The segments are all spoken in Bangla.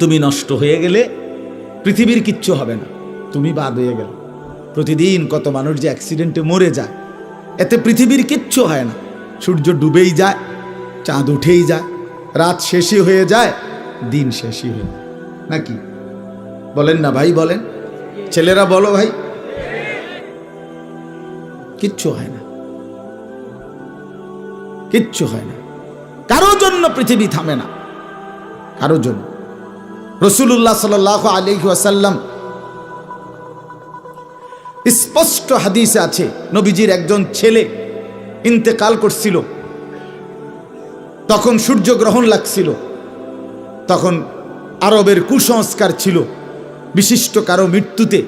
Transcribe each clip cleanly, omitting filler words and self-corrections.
তুমি নষ্ট হয়ে গেলে পৃথিবীর কিচ্ছু হবে না, তুমি বাদ হয়ে গেল। প্রতিদিন কত মানুষ যে অ্যাক্সিডেন্টে মরে যায়, এতে পৃথিবীর কিচ্ছু হয় না। সূর্য ডুবেই যায়, চাঁদ উঠেই যায়, রাত শেষই হয়ে যায়, দিন শেষই হয়ে যায়, নাকি বলেন না ভাই? বলেন, ছেলেরা বলো ভাই, কিচ্ছু হয় না, কিচ্ছু হয় না। কারো জন্য পৃথিবী থামে না, কারো জন্য। রাসূলুল্লাহ সাল্লাল্লাহু আলাইহি ওয়াসাল্লাম স্পষ্ট হাদিসে আছে, নবীজির একজন ছেলে ইন্তেকাল করছিল, তখন সূর্যগ্রহণ লাগছিল। তখন আরবের কুসংস্কার ছিল, বিশিষ্ট কারো মৃত্যুতে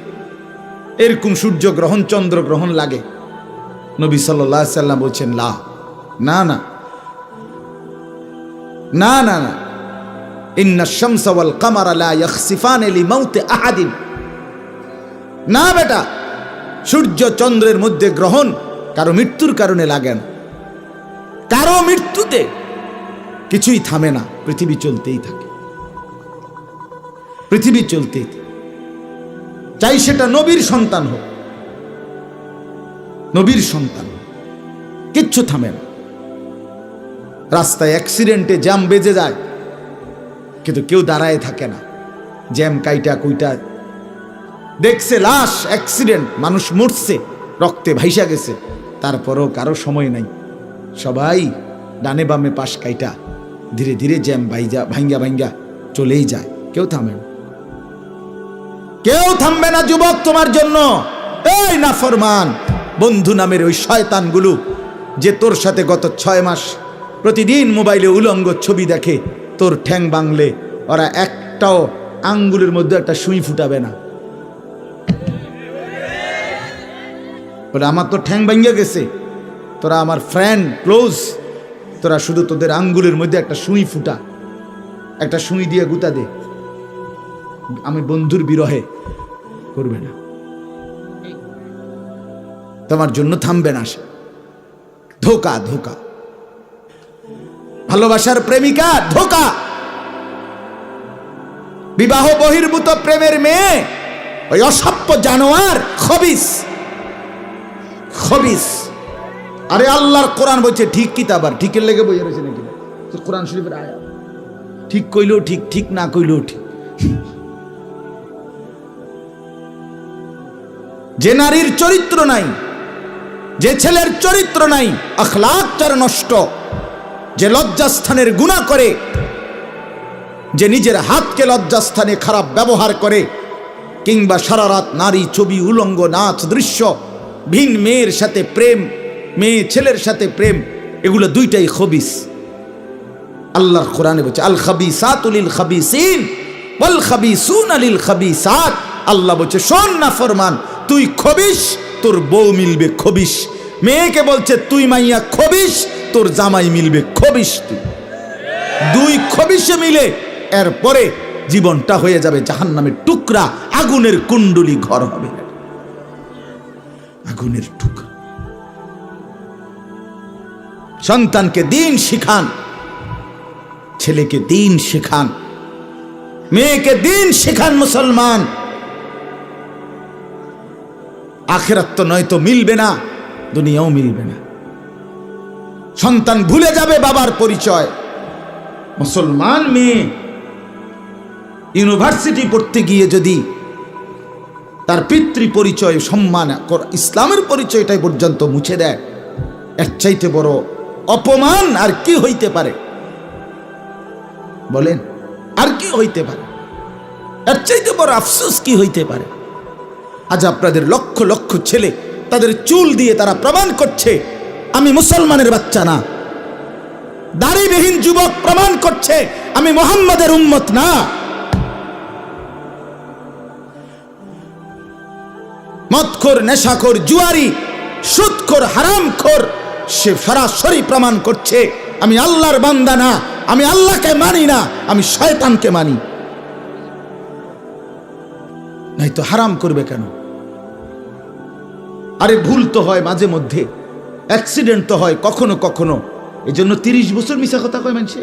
এরকম সূর্যগ্রহণ চন্দ্রগ্রহণ লাগে। নবী সাল্লাল্লাহু আলাইহি ওয়াসাল্লাম বলছেন, না না না না না না, ইন্না শামসা ওয়াল কামারা লা ইয়াখসিফানি লিমাউতি আহাদিন। না বেটা, সূর্য চন্দ্রের মধ্যে গ্রহণ কারো মৃত্যুর কারণে লাগে না। কারো মৃত্যুতে কিছুই থামে না, পৃথিবী চলতেই থাকে, পৃথিবী চলতেই থাকে। চাই সেটা নবীর সন্তান হোক, নবীর সন্তান, কিচ্ছু থামে না। রাস্তায় অ্যাক্সিডেন্টে জ্যাম বেজে যায়, কিন্তু কেউ দাঁড়ায় থাকে না। জ্যাম কাইটা কুইটা দেখছে, লাশ, অ্যাক্সিডেন্ট, মানুষ মরছে, রক্তে ভাইসা গেছে, তারপরও কারো সময় নাই। সবাই ডানে বামে পাশ কাইটা ধীরে ধীরে জ্যাম ভাঙ্গা ভাঙ্গা চলেই যায়, কেউ থামে না, কেউ থামবে না যুবক তোমার জন্য। এই নাফরমান বন্ধু নামের ওই শয়তানগুলো যে তোর সাথে গত 6 মাস প্রতিদিন মোবাইলে উলঙ্গ ছবি দেখে, তোর ঠ্যাং বাংলে ওরা একটাও আঙ্গুলের মধ্যে একটা সুই ফুটাবে না। বলে আমার তো ঠ্যাং ভাঙ্গা গেছে, তোরা আমার ফ্রেন্ড ক্লোজ, তোরা শুধু তোদের আঙ্গুলের মধ্যে একটা সুই ফুটা, একটা সুই দিয়ে গুতা দে, আমি বন্ধুর বিরহে করবে না, তোমার জন্য থামবে না সে। ধোকা, ধোকা, ভালোবাসার প্রেমিকা ধোকা, বিবাহ বহির্ভূত প্রেমের মেয়ে ওই অসভ্য জানোয়ার, খবিস, খবিস। আরে আল্লাহর কোরআন বলছে ঠিক কিতাব, আর ঠিকের লেগে বইয়া রয়েছে নাকি? কোরআন শরীফের আয়াত, ঠিক কইলেও ঠিক, ঠিক না কইলেও ঠিক। যে নারীর চরিত্র নাই, যে ছেলের চরিত্র নাই, আখলাক তার নষ্ট, যে লজ্জাস্থানের গুনাহ করে, যে নিজের হাতকে লজ্জাস্থানে খারাপ ব্যবহার করে, কিংবা সারা রাত নারী ছবি, উলঙ্গ নাচ দৃশ্য, ভিন মেয়ের সাথে প্রেম, মেয়ে ছেলের সাথে প্রেম, এগুলো দুইটাই খবিস। আল্লাহর কোরআনে বলছে আল খাবিসাতু লিল খাবিসিন ওয়াল খাবিসুনা লিল খাবিসাত। আল্লাহ বলছে শোন না ফরমান, তুই খবিস, তোর বউ মিলবে খবিস। মেয়েকে বলছে তুই মাইয়া খবিস, তোর জামাই মিলবে খবিস। তুই দুই খবিসে মিলে এরপরে জীবনটা হয়ে যাবে জাহান্নামের টুকরা, আগুনের কুণ্ডলী ঘর হবে, আগুনের টুকরা। সন্তানকে দিন শিখান, ছেলেকে দিন শিখান, মেয়েকে দিন শিখান মুসলমান। আখিরাত তো নয়তো মিলবে না, দুনিয়াও মিলবে না। সন্তান ভুলে যাবে বাবার পরিচয়। মুসলমান মেয়ে ইউনিভার্সিটি পড়তে গিয়ে যদি তার পিতৃ পরিচয়, সম্মান, ইসলামের পরিচয়টাই পর্যন্ত মুছে দেয়, এর চাইতে বড় অপমান আর কি হইতে পারে? বলেন, আর কি হইতে পারে? এর চাইতে বড় আফসোস কি হইতে পারে? আজ আপনাদের লক্ষ লক্ষ ছেলে তাদের চুল দিয়ে তারা প্রমাণ করছে আমি মুসলমানের বাচ্চা না। দাড়িবিহীন যুবক প্রমাণ করছে আমি মুহাম্মাদের উম্মত না। মদখোর, নেশাখোর, জুয়ারি, সুদখোর, হারামখোর, সে সরাসরি প্রমাণ করছে আমি আল্লাহর বান্দা না, আমি আল্লাহকে মানি না, আমি শয়তানকে মানি। নাই তো হারাম করবে কেন? আরে ভুল তো হয় মাঝে মধ্যে, অ্যাক্সিডেন্ট তো হয় কখনো কখনো, এই জন্য 30 বছর মিশা কথা কয় মানুষে।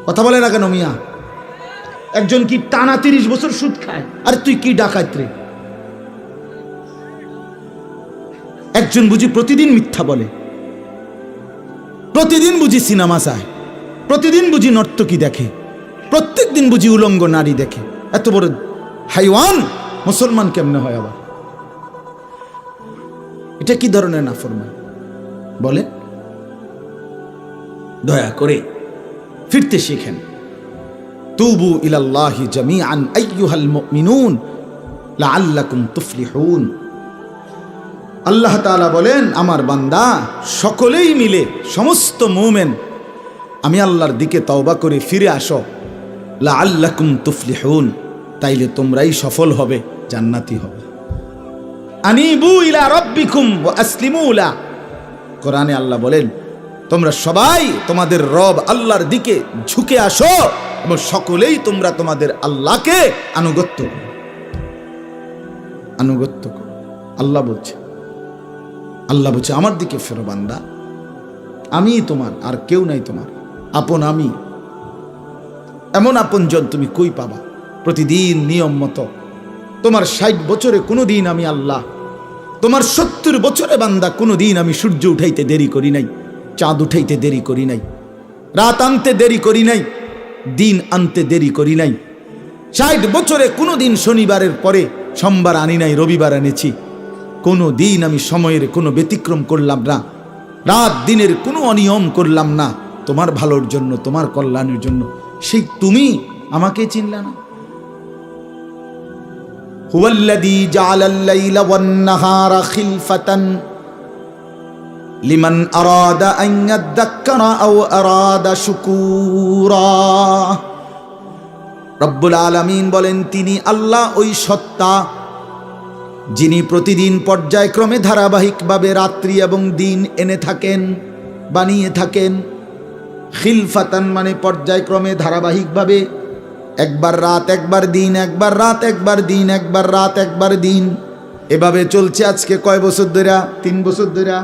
কথা বলে না কেন মিয়া? একজন কি টানা 30 বছর সুদ খায়, আর তুই কি ডাকাত রে? একজন বুঝি প্রতিদিন মিথ্যা বলে, প্রতিদিন বুঝি সিনেমা চায়, প্রতিদিন বুঝি নর্তকী দেখে, প্রত্যেক দিন বুঝি উলঙ্গ নারী দেখে। এত বড় হাইওয়ান মুসলমান কেমনে হয় আবার? এটা কি ধরনের নাফরমান বলে? দয়া করে ফিরতে শিখেন। তুবু ইলাল্লাহি জামিআন আইয়ুহাল মুমিনুন লাআল্লাকুম তুফলিহুন। আল্লাহ তাআলা বলেন, আমার বান্দা সকলেই মিলে, সমস্ত মুমিন আমি আল্লাহর দিকে তওবা করে ফিরে আসো, লাআল্লাকুম তুফলিহুন, তাইলে তোমরাই সফল হবে, জান্নাতি হবে। আনিবু ইলা রাব্বিকুম ওয়া আসলিমু লা। কোরআনে আল্লাহ বলেন, তোমরা সবাই তোমাদের রব আল্লাহর দিকে ঝুঁকে আসো এবং সকলেই তোমরা তোমাদের আল্লাহকে আনুগত্য করো, আনুগত্য করো। আল্লাহ বলছে, আল্লাহ বলছে আমার দিকে ফেরো বান্দা, আমি তোমার, আর কেউ নাই তোমার আপন। আমি এমন আপনজন তুমি কই পাবা? প্রতিদিন নিয়ম মতো তোমার 60 বছরে কোনোদিন আমি আল্লাহ, তোমার 70 বছরে বান্দা কোনোদিন আমি সূর্য উঠাইতে দেরি করি নাই, চাঁদ উঠাইতে দেরি করি নাই, রাত আনতে দেরি করি নাই, দিন আনতে দেরি করি নাই। 60 বছরে কোনোদিন শনিবারের পরে সোমবার আনি নাই, রবিবার এনেছি। কোনো দিন আমি সময়ের কোনো ব্যতিক্রম করলাম না, রাত দিনের কোনো অনিয়ম করলাম না, তোমার ভালোর জন্য, তোমার কল্যাণের জন্য। সেই তুমি আমাকে চিনলা না? হুয়াল্লাযী জাআলাল লাইলা ওয়ান নাহারা খিলফাতান লিমান আরাদা আন ইয়াযাক্কারা আও আরাদা শুকুরা। রব্বুল আলামিন বলেন, তিনি আল্লাহ ওই সত্তা যিনি প্রতিদিন পর্যায়ক্রমে ধারাবাহিকভাবে রাত্রি এবং দিন এনে থাকেন, বানিয়ে থাকেন। খিলফাতান মানে পর্যায়ক্রমে ধারাবাহিকভাবে, একবার রাত একবার দিন, একবার রাত একবার দিন, একবার রাত একবার দিন, এভাবে চলছে আজকে কয় বছর ধরে? 3 বছর ধরে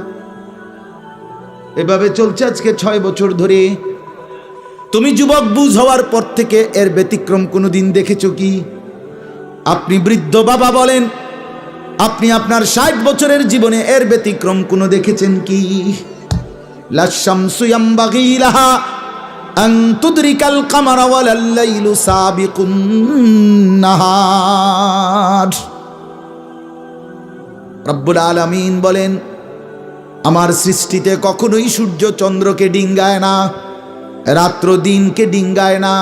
এভাবে চলছে, আজকে 6 বছর ধরে। তুমি যুবক বুঝ হওয়ার পর থেকে এর ব্যতিক্রম কোনোদিন দেখেছো কি? আপনি বৃদ্ধ বাবা বলেন, আপনি আপনার 60 বছরের জীবনে এর ব্যতিক্রম কোনো দেখেছেন কি? লাশ-শামসু ইয়ামবাগী লাহা আন তুদরিকাল কামারা ওয়ালাল লাইলু সাবিকুন নাহার। রব্বুল আলামিন বলেন, আমার সৃষ্টিতে কখনোই সূর্য চন্দ্রকে ডিঙ্গায় না, রাত্র দিনকে ডিঙ্গায় না,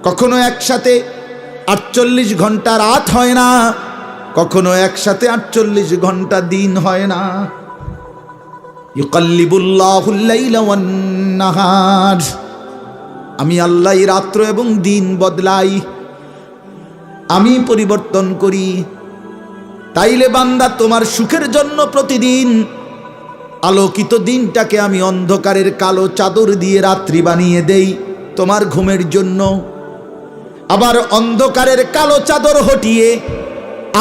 কখনো একসাথে 48 ঘন্টা রাত হয় না, কখনো একসাথে 48 ঘন্টা দিন হয় না। ইউকাল্লিবুল্লাহুল লাইলা ওয়ান নাহার, আমি আল্লাহ রাত্র এবং দিন বদলাই, আমি পরিবর্তন করি। তাইলে বান্দা তোমার সুখের জন্য প্রতিদিন আলোকিত দিনটাকে আমি অন্ধকারের কালো চাদর দিয়ে রাত্রি বানিয়ে দেই তোমার ঘুমের জন্য, আবার অন্ধকারের কালো চাদর হটিয়ে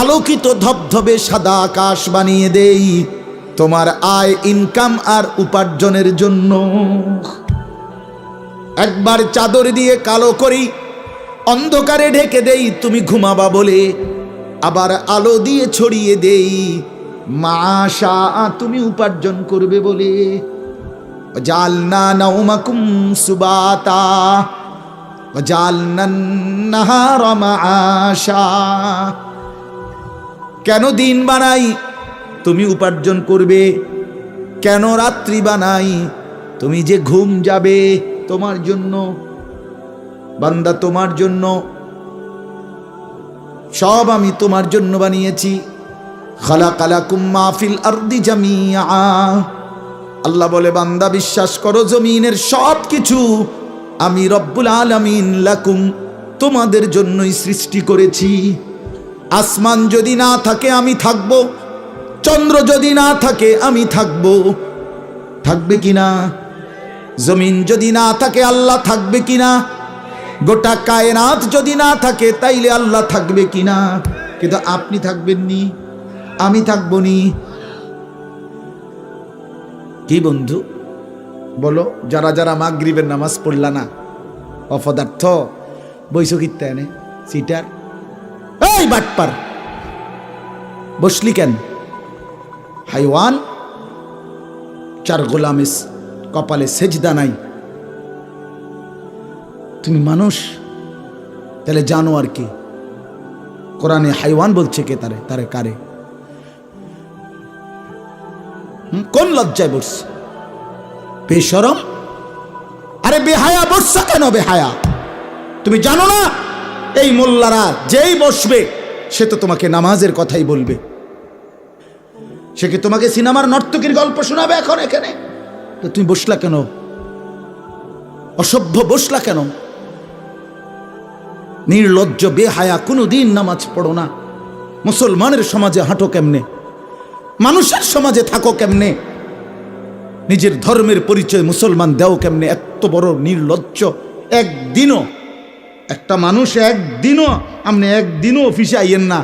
আলোকিত ধবধবে সাদা আকাশ বানিয়ে দেই তোমার আয়, ইনকাম আর উপার্জনের জন্য। একবার চাদর দিয়ে কালো করি, অন্ধকারে ঢেকে দেই তুমি ঘুমাবা বলে, আবার আলো দিয়ে ছড়িয়ে দেই মাশা তুমি উপার্জন করবে বলে। জালনা নাওমাকুম সুবাতা জালনান নাহারা মাআশা। কেন দিন বানাই? তুমি উপার্জন করবে। কেন রাত্রি বানাই? তুমি যে ঘুম যাবে, তোমার জন্য বান্দা, তোমার জন্য। সব আমি তোমার জন্য বানিয়েছি। খালাকালাকুম মা ফিল আরদি জামিআ। আল্লাহ বলে, বান্দা বিশ্বাস করো, জমিনের সব কিছু আমি রব্বুল আলামিন লাকুম তোমাদের জন্যই সৃষ্টি করেছি। আসমান যদি না থাকে আমি থাকব, চন্দ্র যদি না থাকে আমি থাকব, থাকবে কিনা? জমিন যদি না থাকে আল্লাহ থাকবে কিনা? গোটা কায়নাত যদি না থাকে তাইলে আল্লাহ থাকবে কিনা? কিন্তু আপনি থাকবেন নি, আমি থাকবো নি। কি বন্ধু বলো, যারা যারা মাগরিবের নামাজ পড়লা না, অপদার্থ, বইস কিত্তে এনে সিটার, এই বাটপার বসলি কেন? হাইওয়ান, চার গোলামিস কপালে সেজদা নাই, তুমি মানুষ, তাহলে জানো আর কি? কোরআনে হাইওয়ান বলছে কে? তারে তারে কারে? কোন লজ্জায় বসছে? বেশরম, আরে বেহায়া বসছা কেন? বেহায়া, তুমি জানো না এই মোল্লারা যেই বসবে সে তো তোমাকে নামাজের কথাই বলবে, সে কি তোমাকে সিনেমার নর্তকীর গল্প শোনাবে এখন এখানে? তো তুমি বসলা কেন? অসভ্য বসলা কেন? নির্লজ্জ বেহায়া, কোনোদিন নামাজ পড়ো না, মুসলমানের সমাজে হাঁটো কেমনে, মানুষের সমাজে থাকো কেমনে, নিজের ধর্মের পরিচয় মুসলমান দেও কেমনে? এত বড় নির্লজ্জ। একদিনও একটা মানুষ একদিনও অফিসে আইয়েন না,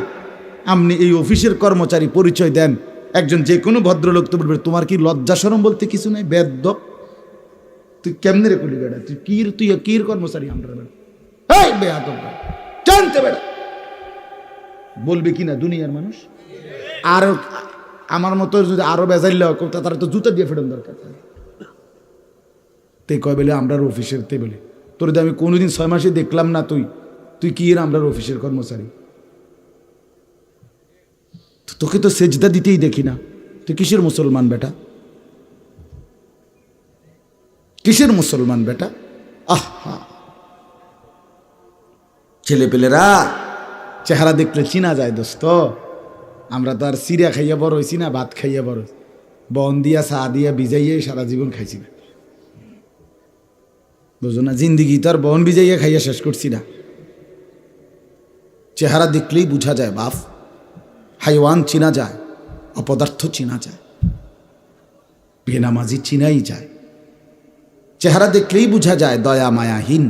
আপনি এই অফিসের কর্মচারী পরিচয় দেন, একজন যে কোনো ভদ্রলোক তো বলবে তোমার কি লজ্জা শরম বলতে কিছু নাই? বেদ্য, তুই কেমনে রে করলি বেড়া? তুই কির কর্মচারী? আমরা বেড়া এই বেয়াদব জানতে বেড়া বলবে কি না দুনিয়ার মানুষ? আর আমার মতো যদি আরো বেজাইল তারা তো জুতা দিয়ে ফেরন দরকার। তে কয় বলে আমরার অফিসের, তে বলে তোর আমি কোনোদিন 6 মাসে দেখলাম না, তুই কি এর আমরার অফিসের কর্মচারী? তোকে তো সেজদা দিতেই দেখি না, তুই কিসের মুসলমান বেটা? কিসের মুসলমান বেটা? আহা, ছেলে পেলেরা চেহারা দেখলে চিনা যায় দোস্ত। আমরা তো আর সিরিয়া খাইয়া বড় হয়েছি না, ভাত খাইয়া বড়, বন দিয়া চা দিয়া ভিজাইয়া সারা জীবন খাইছি না, বুঝো না? জিন্দিগি তো আর বন ভিজাইয়া খাইয়া শেষ করছি না। চেহারা দেখলেই বুঝা যায় বাপ, হাইওয়ান চিনা যায়, অপদার্থ চিনা যায়, বেনামাজি চিনাই যায়। চেহারা দেখলেই বুঝা যায় দয়া মায়াহীন,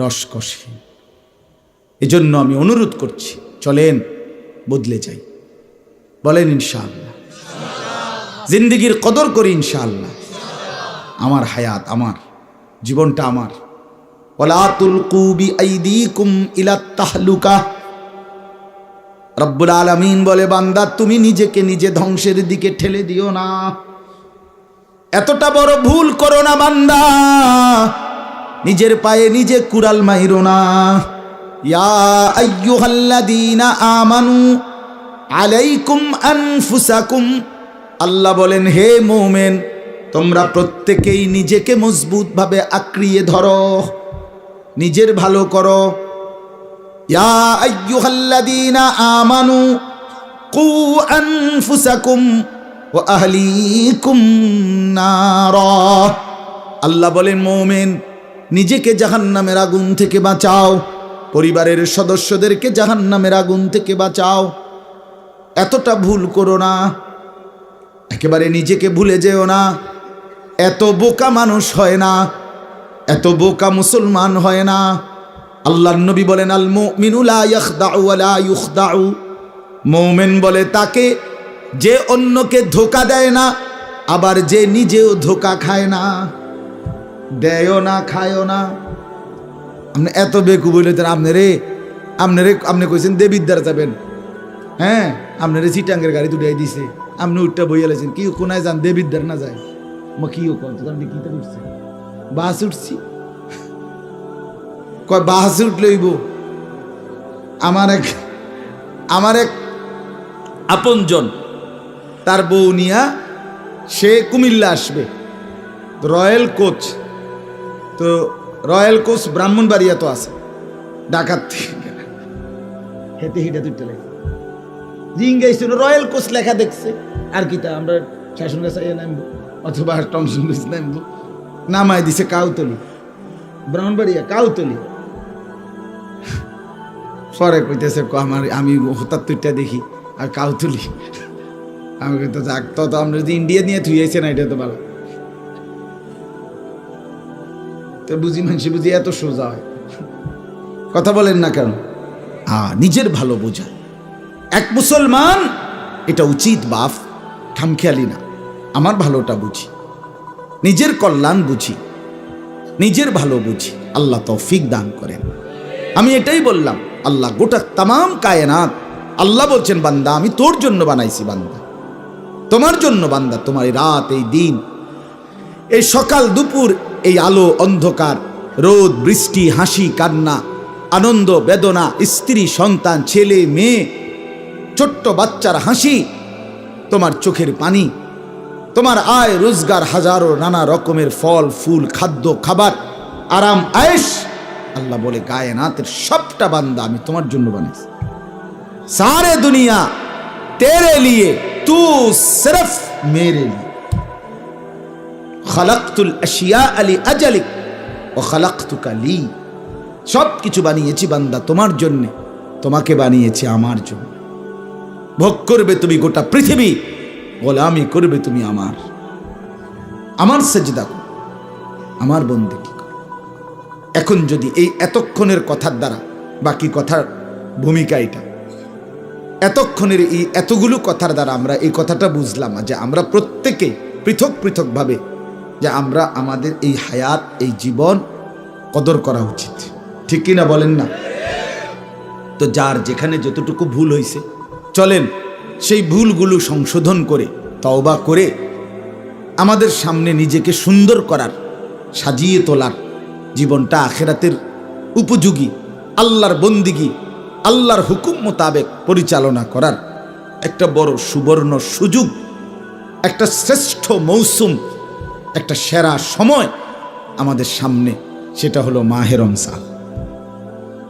রসকসহীন। এজন্য আমি অনুরোধ করছি, চলেন বদলে যাই, বলেন ইনশাআল্লাহ। জিন্দিগির কদর করি ইনশাআল্লাহ। আমার হায়াত, আমার জীবনটা আমার। ওয়ালা তুলকু বিআইদিকুম ইলাত তাহলুকা। রব্বুল আলামিন বলে, বান্দা তুমি নিজেকে নিজে ধ্বংসের দিকে ঠেলে দিও না, এতটা বড় ভুল করো না বান্দা, নিজের পায়ে নিজে কুড়াল মাইরো না। ইয়া আইয়ুহাল্লাযীনা আমানু আলাইকুম আনফুসাকুম, আল্লাহ বলেন হে মুমিন তোমরা প্রত্যেকেই নিজেকে মজবুতভাবে আঁকড়িয়ে ধরো, নিজের ভালো করো। ইয়া আইয়ুহাল্লাযীনা আমানু কু আনফুসাকুম ওয়া আহলিকুম নারা, আল্লাহ বলেন মুমিন নিজেকে জাহান্নামের আগুন থেকে বাঁচাও, পরিবারের সদস্যদেরকে জাহান্নামের আগুন থেকে বাঁচাও। এতটা ভুল করো না, একেবারে নিজেকে ভুলে যেও না। এত বোকা মানুষ হয় না, এত বোকা মুসলমান হয় না। আল্লাহর নবী বলেন, আল মুমিনু লা ইয়াখদাউ ওয়া লা ইউখদাউ, মুমিন বলে তাকে যে অন্যকে ধোঁকা দেয় না, আবার যে নিজেও ধোঁকা খায় না। দেয়ও না, খায়ও না। আপনি এত বেকু বললেন, আপনি কইছেন দেবিদ্বার যাবেন, হ্যাঁ আপনারে চিটাঙ্গের গাড়ি দুটাই দিছে, আপনি উঠটা বইয়া লেছেন কি কোনায় যান, দেবিদ্বার না যায়? মা কি আপনি কি উঠছে? বাস উঠছি, কয় বাস উঠলইব। আমার এক আপনজন, তার বউ নিয়া সে কুমিল্লা আসবে, রয়্যাল কোচ, তো রয়্যাল কোচ ব্রাহ্মণবাড়িয়া তো আছে, ঢাকার হেঁটে হেঁটে দুইটা লেখা জিঙ্গাইছিল, রয়্যাল কোচ লেখা দেখছে। আর কি তা আমরা শাসন গাছ নামবো অথবা টমসন নামবো, নামাই দিছে কাউতলি, ব্রাহ্মণবাড়িয়া কাউতলি। পরে কইতেছে আমি হঠাৎ তুইটা দেখি আর কাউতলি, আমি তো যাক, তো আমরা যদি ইন্ডিয়া নিয়ে থুইয়েছে না, এটা তো ভালো। তো বুঝি মানুষ বুঝি এত সোজা হয়, কথা বলেন না কেন? নিজের ভালো বোঝা এক মুসলমান, এটা উচিত বাপ, খামখেয়ালি না। আমার ভালোটা বুঝি, নিজের কল্যাণ বুঝি, নিজের ভালো বুঝি। আল্লাহ তৌফিক দান করেন। আমি এটাই বললাম, আল্লাহ গোটা তামাম কায়নাত, আল্লাহ বলছেন বান্দা আমি তোর জন্য বানাইছি, বান্দা তোমার জন্য, বান্দা তোমার এই রাত, এই দিন, এই সকাল দুপুর, এই আলো অন্ধকার, রোদ বৃষ্টি, হাসি কান্না, আনন্দ বেদনা, স্ত্রী সন্তান, ছেলে মেয়ে, ছোট্ট বাচ্চার হাসি, তোমার চোখের পানি, তোমার আয় রোজগার, হাজারো নানা রকমের ফল ফুল, খাদ্য খাবার, আরাম আয়েশ, আল্লাহ বলে কায়নাতের সবটা বান্দা আমি তোমার জন্য বানাইছি। সারে দুনিয়া তেরে লিয়ে, তু সিরফ মেরে লিয়ে। খালাকতুল আশিয়া আলি আজালিক ওয়া খালাকতুকা লি। সব কিছু বানিয়েছি বান্দা তোমার জন্য, তোমাকে বানিয়েছি আমার জন্য। ভোগ করবে তুমি গোটা পৃথিবী, গোলামি করবে তুমি আমার সেজদা করো, আমার বন্দেগী করো। এখন যদি এই এতক্ষণের কথার দ্বারা, বাকি কথার ভূমিকা এটা, এতক্ষণের এই এতগুলো কথার দ্বারা আমরা এই কথাটা বুঝলাম যে আমরা প্রত্যেকে পৃথক পৃথকভাবে যে আমরা আমাদের এই হায়াত, এই জীবন কদর করা উচিত, ঠিক কিনা বলেন না? তো যার যেখানে যতটুকু ভুল হয়েছে, চলেন সেই ভুলগুলো সংশোধন করে, তওবা করে, আমাদের সামনে নিজেকে সুন্দর করার, সাজিয়ে তোলার, জীবনটা আখিরাতের উপযোগী, আল্লাহর বন্দিগি, আল্লাহর হুকুম মোতাবেক পরিচালনা করার একটা বড় সুবর্ণ সুযোগ, একটা শ্রেষ্ঠ মৌসুম, একটা সেরা সময় আমাদের সামনে, সেটা হলো মাহে রমজান।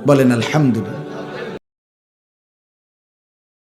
বলেন আলহামদুলিল্লাহ।